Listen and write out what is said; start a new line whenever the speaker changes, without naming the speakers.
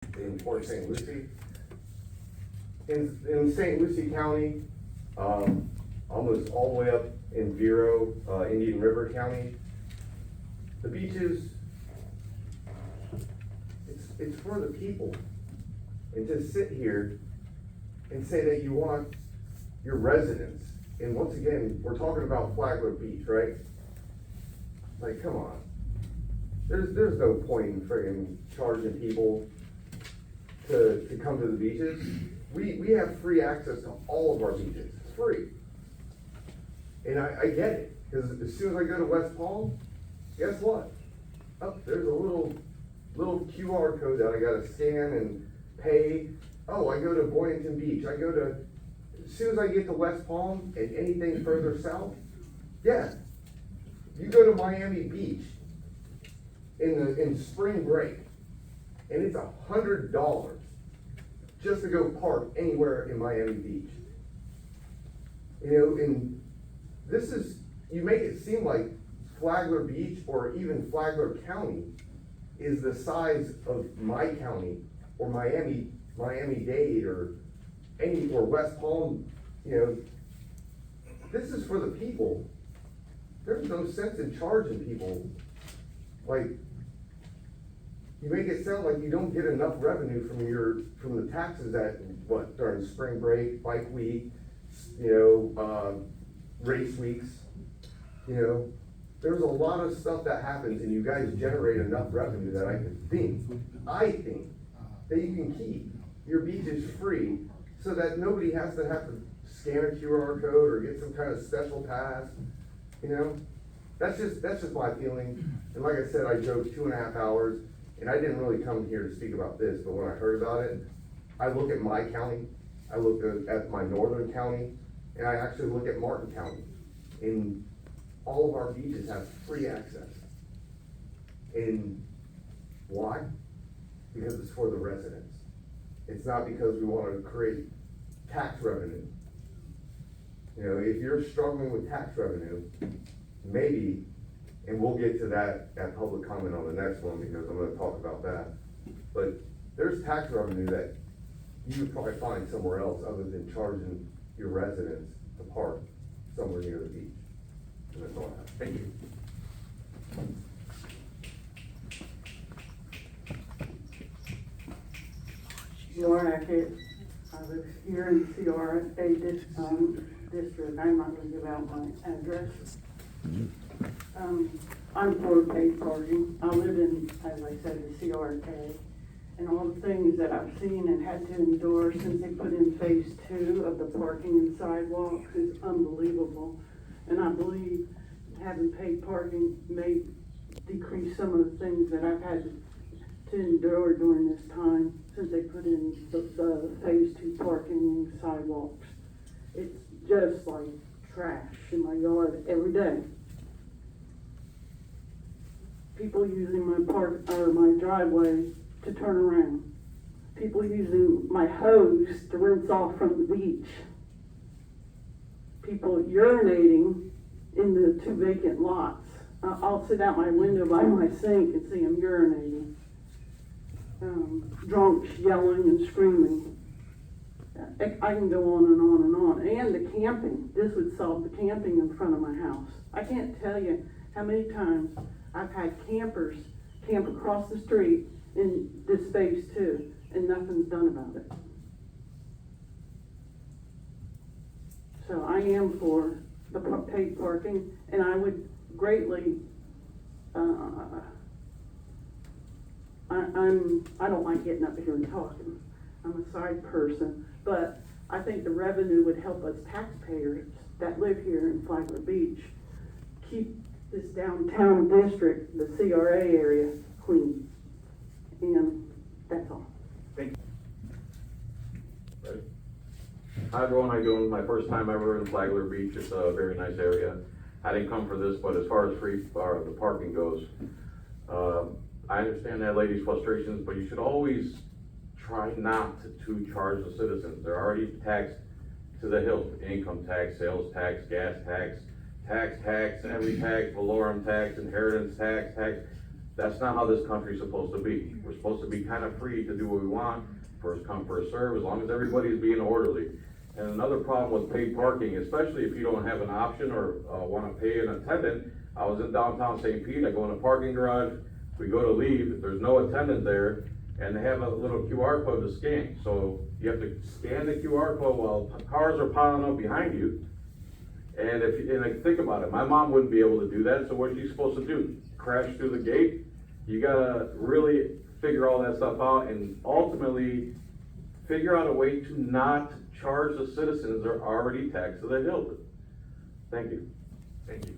in Port St. Lucie. In St. Lucie County, almost all the way up in Vero, Indian River County, the beaches, it's for the people. And to sit here and say that you want your residents, and once again, we're talking about Flagler Beach, right? Like, come on. There's no point in friggin' charging people to come to the beaches. We have free access to all of our beaches, it's free. And I get it, because as soon as I go to West Palm, guess what? Oh, there's a little QR code that I gotta scan and pay. Oh, I go to Boynton Beach, as soon as I get to West Palm and anything further south, yeah. You go to Miami Beach in spring break, and it's $100 just to go park anywhere in Miami Beach. You know, and this is, you make it seem like Flagler Beach or even Flagler County is the size of my county or Miami-Dade or West Palm. You know, this is for the people. There's no sense in charging people. Like, you make it sound like you don't get enough revenue from the taxes during spring break, bike week, race weeks. You know, there's a lot of stuff that happens and you guys generate enough revenue that I think that you can keep your beaches free so that nobody has to scan a QR code or get some kind of special pass. You know, that's just my feeling. And like I said, I drove 2.5 hours, and I didn't really come here to speak about this, but when I heard about it, I look at my county, I look at my northern county, and I actually look at Martin County. And all of our beaches have free access. And why? Because it's for the residents. It's not because we want to create tax revenue. You know, if you're struggling with tax revenue, maybe, and we'll get to that public comment on the next one because I'm gonna talk about that. But there's tax revenue that you would probably find somewhere else other than charging your residents to park somewhere near the beach. And that's all I have. Thank you.
Laura Hackett, I live here in CRA district. I'm not gonna give out my address. I'm for paid parking. I live in, as I said, the CRA, and all the things that I've seen and had to endure since they put in phase 2 of the parking and sidewalks is unbelievable. And I believe having paid parking may decrease some of the things that I've had to endure during this time since they put in the phase 2 parking and sidewalks. It's just like trash in my yard every day. People using my driveway to turn around. People using my hose to rinse off from the beach. People urinating in the 2 vacant lots. I'll sit out my window by my sink and see them urinating. Drunks yelling and screaming. I can go on and on and on. And the camping. This would solve the camping in front of my house. I can't tell you how many times I've had campers camp across the street in this phase 2 and nothing's done about it. So I am for the paid parking, and I would greatly, I don't like getting up here and talking. I'm a side person, but I think the revenue would help us taxpayers that live here in Flagler Beach keep this downtown district, the CRA area, clean. And that's all.
Thank you. Ready? Hi everyone, how you doing? My first time ever in Flagler Beach. It's a very nice area. I didn't come for this, but as far as the parking goes, I understand that lady's frustrations, but you should always try not to charge the citizens. They're already taxed to the hilt: income tax, sales tax, gas tax, every tax, valorum tax, inheritance tax. That's not how this country's supposed to be. We're supposed to be kind of free to do what we want, first come, first serve, as long as everybody's being orderly. And another problem with paid parking, especially if you don't have an option or, wanna pay an attendant. I was in downtown St. Pete, I go in a parking garage, we go to leave, there's no attendant there, and they have a little QR code to scan. So you have to scan the QR code while cars are piling up behind you. And like, think about it, my mom wouldn't be able to do that, so what's she supposed to do? Crash through the gate? You gotta really figure all that stuff out and ultimately figure out a way to not charge the citizens that are already taxed to the hilt. Thank you.
Thank you.